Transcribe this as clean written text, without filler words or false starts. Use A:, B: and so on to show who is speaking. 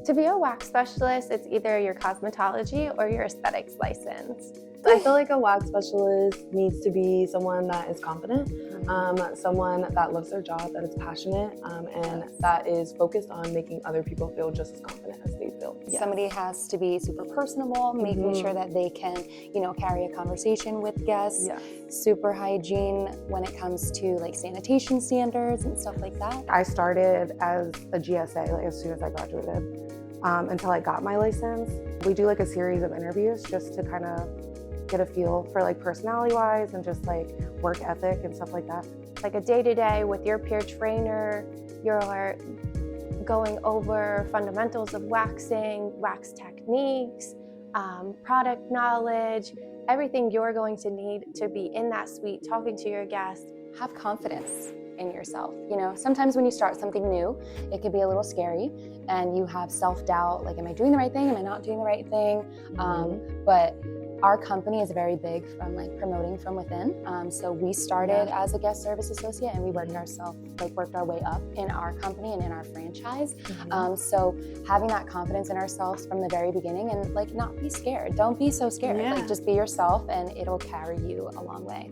A: To be a wax specialist, it's either your cosmetology or your aesthetics license.
B: I feel like a wax specialist needs to be someone that is confident, someone that loves their job, that is passionate, and that is focused on making other people feel just as confident as they feel.
C: Yes. Somebody has to be super personable, making sure that they can, carry a conversation with guests.
B: Yes.
C: Super hygiene when it comes to like sanitation standards and stuff like that.
D: I started as a GSA like, as soon as I graduated until I got my license. We do like a series of interviews just to kind of get a feel for like personality-wise and just like work ethic and stuff like that.
A: Like a day-to-day with your peer trainer, you're going over fundamentals of waxing, wax techniques, product knowledge, everything you're going to need to be in that suite talking to your guests.
C: Have confidence in yourself. Sometimes when you start something new, it can be a little scary and you have self-doubt, like, am I doing the right thing? Am I not doing the right thing? But our company is very big from like promoting from within. So we started as a guest service associate and we worked our way up in our company and in our franchise. So having that confidence in ourselves from the very beginning and like not be scared. Don't be so scared. Like just be yourself and it'll carry you a long way.